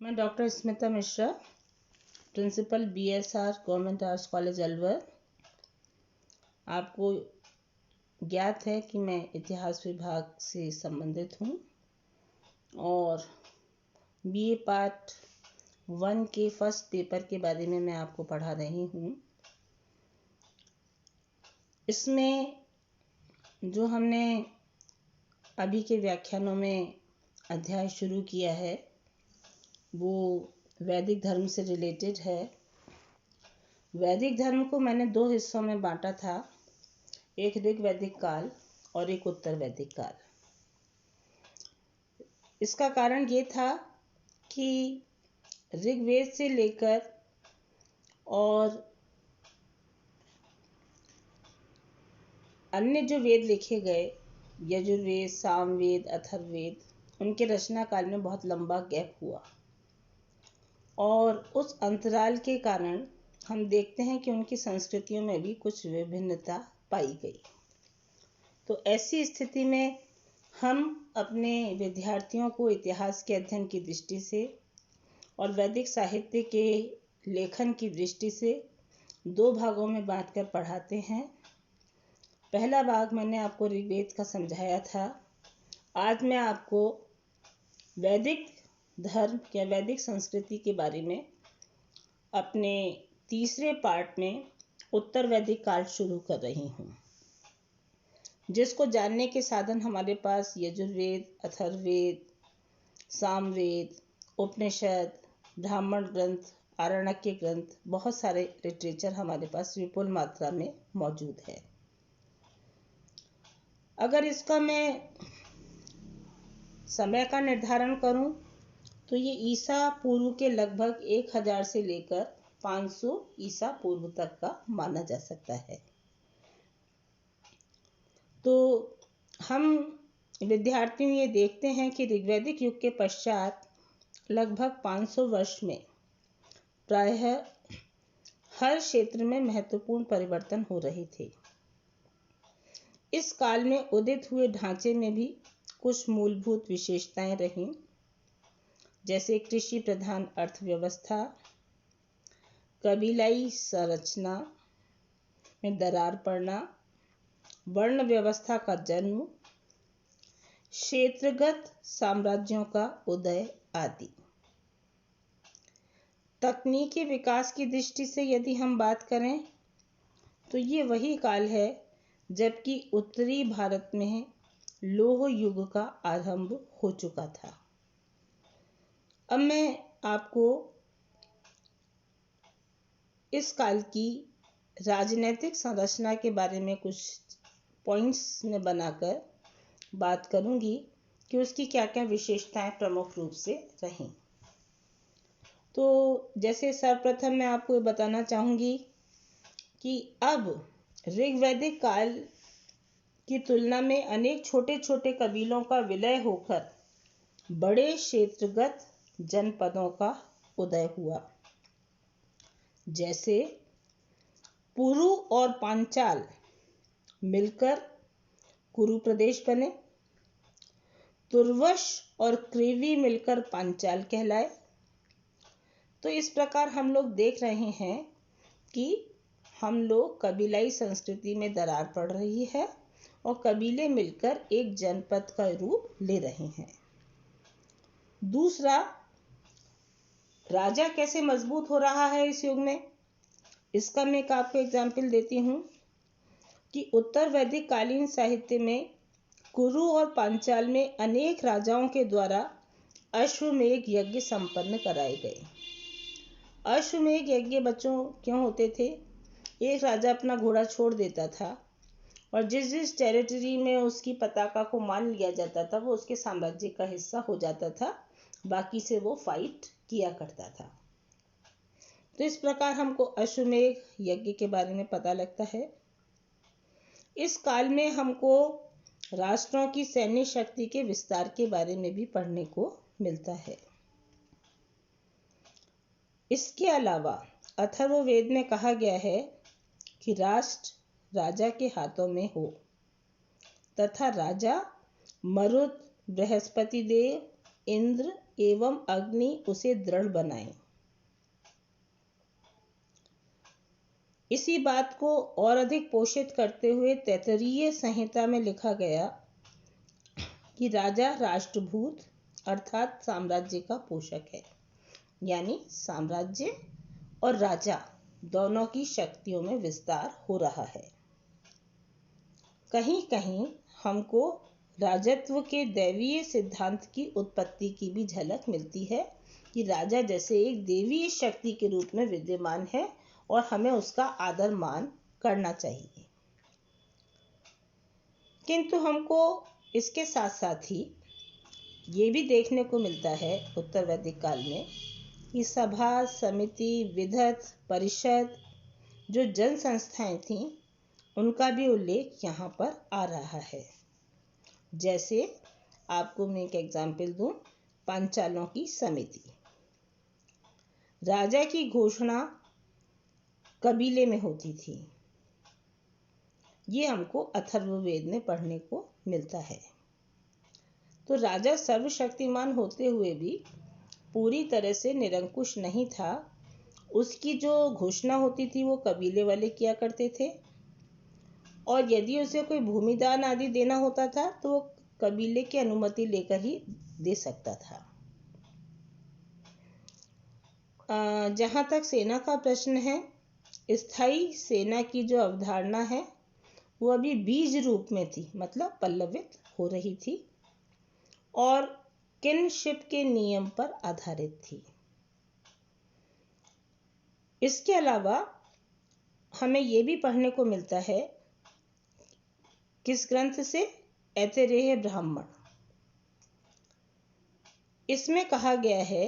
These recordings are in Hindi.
मैं doctor Smita Mishra, principal BSR government arts college Alwar. आपको ज्ञात है कि मैं इतिहास विभाग से संबंधित हूँ और BA पार्ट 1 के फर्स्ट पेपर के बारे में मैं आपको पढ़ा रही हूँ। इसमें जो हमने अभी के व्याख्यानों में अध्याय शुरू किया है वो वैदिक धर्म से रिलेटेड है। वैदिक धर्म को मैंने 2 हिस्सों में बांटा था, एक ऋग वैदिक काल और एक उत्तर वैदिक काल। इसका कारण ये था कि ऋग्वेद से लेकर और अन्य जो वेद लिखे गए, यजुर्वेद, सामवेद, अथर्ववेद, उनके रचना काल में बहुत लंबा गैप हुआ और उस अंतराल के कारण हम देखते हैं कि उनकी संस्कृतियों में भी कुछ विभिन्नता पाई गई। तो ऐसी स्थिति में हम अपने विद्यार्थियों को इतिहास के अध्ययन की दृष्टि से और वैदिक साहित्य के लेखन की दृष्टि से 2 भागों में बांटकर पढ़ाते हैं। पहला भाग मैंने आपको ऋग्वेद का समझाया था। आज मैं आपको वैदिक धर्म या वैदिक संस्कृति के बारे में अपने तीसरे पार्ट में उत्तर वैदिक काल शुरू कर रही हूँ, जिसको जानने के साधन हमारे पास यजुर्वेद, अथर्ववेद, सामवेद, उपनिषद, ब्राह्मण ग्रंथ, आरण्यक ग्रंथ, बहुत सारे लिटरेचर हमारे पास विपुल मात्रा में मौजूद है। अगर इसका मैं समय का निर्धारण करूं तो ये ईसा पूर्व के लगभग 1000 से लेकर 500 ईसा पूर्व तक का माना जा सकता है। तो हम विद्यार्थी ये देखते हैं कि ऋग्वैदिक युग के पश्चात लगभग 500 वर्ष में प्रायः हर क्षेत्र में महत्वपूर्ण परिवर्तन हो रहे थे। इस काल में उदित हुए ढांचे में भी कुछ मूलभूत विशेषताएं रहीं, जैसे कृषि प्रधान अर्थव्यवस्था, कबीलाई संरचना में दरार पड़ना, वर्ण व्यवस्था का जन्म, क्षेत्रगत साम्राज्यों का उदय आदि। तकनीकी विकास की दृष्टि से यदि हम बात करें तो ये वही काल है जबकि उत्तरी भारत में लौह युग का आरंभ हो चुका था। अब मैं आपको इस काल की राजनीतिक संरचना के बारे में कुछ पॉइंट्स में बनाकर बात करूंगी कि उसकी क्या क्या विशेषताएं प्रमुख रूप से रहीं। तो जैसे सर्वप्रथम मैं आपको बताना चाहूँगी कि अब ऋग्वैदिक काल की तुलना में अनेक छोटे छोटे कबीलों का विलय होकर बड़े क्षेत्रगत जनपदों का उदय हुआ। जैसे पुरु और पांचाल मिलकर कुरु प्रदेश बने, तुर्वश और क्रेवी मिलकर पांचाल कहलाए। तो इस प्रकार हम लोग देख रहे हैं कि हम लोग कबीलाई संस्कृति में दरार पड़ रही है और कबीले मिलकर एक जनपद का रूप ले रहे हैं। दूसरा, राजा कैसे मजबूत हो रहा है इस युग में, इसका मैं एक आपको एग्जाम्पल देती हूँ कि उत्तर वैदिक कालीन साहित्य में कुरु और पांचाल में अनेक राजाओं के द्वारा अश्वमेध यज्ञ संपन्न कराए गए। अश्वमेध यज्ञ बच्चों क्यों होते थे? एक राजा अपना घोड़ा छोड़ देता था और जिस जिस टेरिटरी में उसकी पताका को मान लिया जाता था वो उसके साम्राज्य का हिस्सा हो जाता था, बाकी से वो फाइट किया करता था। तो इस प्रकार हमको अश्वमेध यज्ञ के बारे में पता लगता है। इस काल में हमको राष्ट्रों की सैन्य शक्ति के विस्तार के बारे में भी पढ़ने को मिलता है। इसके अलावा अथर्ववेद में कहा गया है कि राष्ट्र राजा के हाथों में हो तथा राजा मरुत, बृहस्पति देव, इंद्र एवं अग्नि उसे दृढ़ बनाएं। इसी बात को और अधिक पोषित करते हुए तैत्तिरीय संहिता में लिखा गया कि राजा राष्ट्रभूत अर्थात साम्राज्य का पोषक है, यानी साम्राज्य और राजा दोनों की शक्तियों में विस्तार हो रहा है। कहीं कहीं हमको राजत्व के दैवीय सिद्धांत की उत्पत्ति की भी झलक मिलती है कि राजा जैसे एक देवीय शक्ति के रूप में विद्यमान है और हमें उसका आदर मान करना चाहिए। किंतु हमको इसके साथ साथ ही ये भी देखने को मिलता है उत्तर वैदिक काल में कि सभा, समिति, विधत, परिषद जो जन संस्थाएं थीं उनका भी उल्लेख यहाँ पर आ रहा है। जैसे आपको मैं एक एग्जाम्पल दूं, पांचालों की समिति। राजा की घोषणा कबीले में होती थी। ये हमको अथर्ववेद में पढ़ने को मिलता है। तो राजा सर्वशक्तिमान होते हुए भी पूरी तरह से निरंकुश नहीं था। उसकी जो घोषणा होती थी वो कबीले वाले किया करते थे, और यदि उसे कोई भूमिदान आदि देना होता था तो वो कबीले की अनुमति लेकर ही दे सकता था। जहाँ तक सेना का प्रश्न है, स्थायी सेना की जो अवधारणा है वो अभी बीज रूप में थी, मतलब पल्लवित हो रही थी और किनशिप के नियम पर आधारित थी। इसके अलावा हमें ये भी पढ़ने को मिलता है किस ग्रंथ से, ऐतरेय ब्राह्मण। इसमें कहा गया है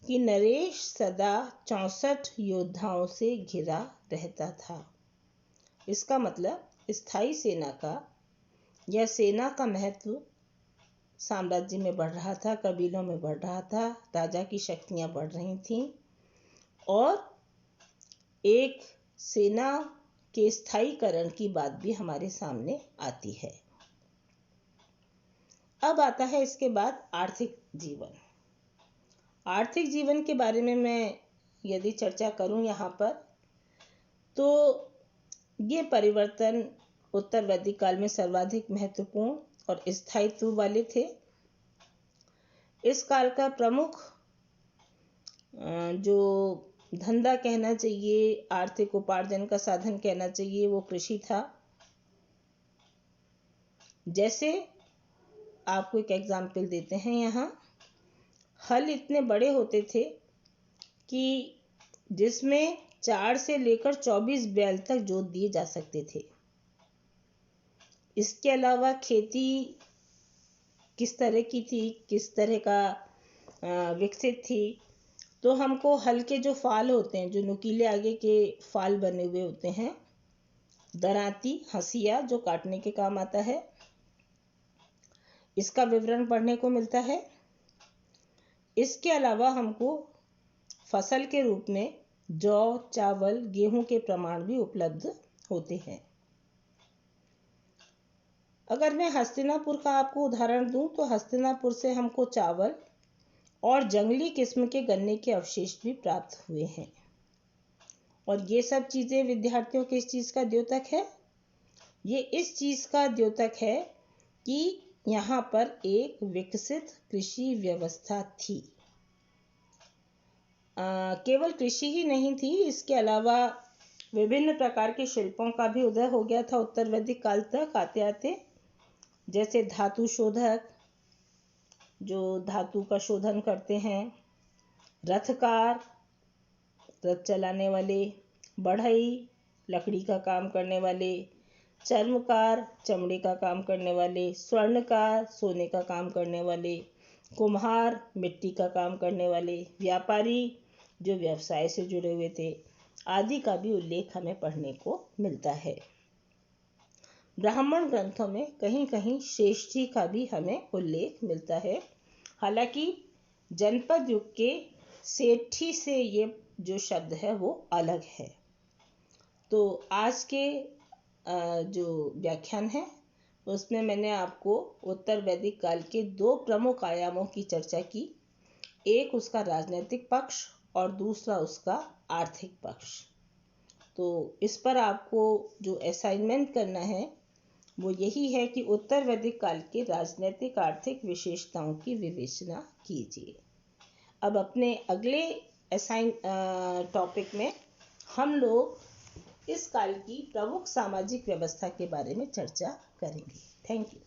कि नरेश सदा 64 योद्धाओं से घिरा रहता था। इसका मतलब स्थायी सेना का या सेना का महत्व साम्राज्य में बढ़ रहा था, कबीलों में बढ़ रहा था, राजा की शक्तियां बढ़ रही थीं और एक सेना के स्थायीकरण की बात भी हमारे सामने आती है। अब आता है इसके बाद आर्थिक जीवन। आर्थिक जीवन के बारे में मैं यदि चर्चा करूं यहाँ पर, तो ये परिवर्तन उत्तर वैदिक काल में सर्वाधिक महत्वपूर्ण और स्थायित्व वाले थे। इस काल का प्रमुख जो धंधा कहना चाहिए, आर्थिक उपार्जन का साधन कहना चाहिए, वो कृषि था। जैसे आपको एक एग्जाम्पल देते हैं, यहाँ हल इतने बड़े होते थे कि जिसमें 4 से लेकर 24 बैल तक जोत दिए जा सकते थे। इसके अलावा खेती किस तरह की थी, किस तरह का विकसित थी, तो हमको हल के जो फाल होते हैं, जो नुकीले आगे के फाल बने हुए होते हैं, दरांती, हंसिया जो काटने के काम आता है, इसका विवरण पढ़ने को मिलता है। इसके अलावा हमको फसल के रूप में जौ, चावल, गेहूं के प्रमाण भी उपलब्ध होते हैं। अगर मैं हस्तिनापुर का आपको उदाहरण दूं तो हस्तिनापुर से हमको चावल और जंगली किस्म के गन्ने के अवशेष भी प्राप्त हुए हैं। और ये सब चीज़ें विद्यार्थियों के इस चीज़ का द्योतक है, ये इस चीज़ का द्योतक है कि यहाँ पर एक विकसित कृषि व्यवस्था थी। केवल कृषि ही नहीं थी, इसके अलावा विभिन्न प्रकार के शिल्पों का भी उदय हो गया था उत्तर वैदिक काल तक आते आते। जैसे धातु शोधक जो धातु का शोधन करते हैं, रथकार रथ चलाने वाले, बढ़ई लकड़ी का काम करने वाले, चर्मकार चमड़े का काम करने वाले, स्वर्णकार सोने का काम करने वाले, कुम्हार मिट्टी का काम करने वाले, व्यापारी जो व्यवसाय से जुड़े हुए थे आदि का भी उल्लेख हमें पढ़ने को मिलता है। ब्राह्मण ग्रंथों में कहीं कहीं श्रेष्ठी का भी हमें उल्लेख मिलता है। हालांकि जनपद युग के सेठी से ये जो शब्द है वो अलग है। तो आज के जो व्याख्यान है उसमें मैंने आपको उत्तर वैदिक काल के 2 प्रमुख आयामों की चर्चा की। एक उसका राजनीतिक पक्ष और दूसरा उसका आर्थिक पक्ष। तो इस पर आपको जो असाइनमेंट करना है वो यही है कि उत्तर वैदिक काल के राजनीतिक आर्थिक विशेषताओं की विवेचना कीजिए। अब अपने अगले टॉपिक में हम लोग इस काल की प्रमुख सामाजिक व्यवस्था के बारे में चर्चा करेंगे। Thank you.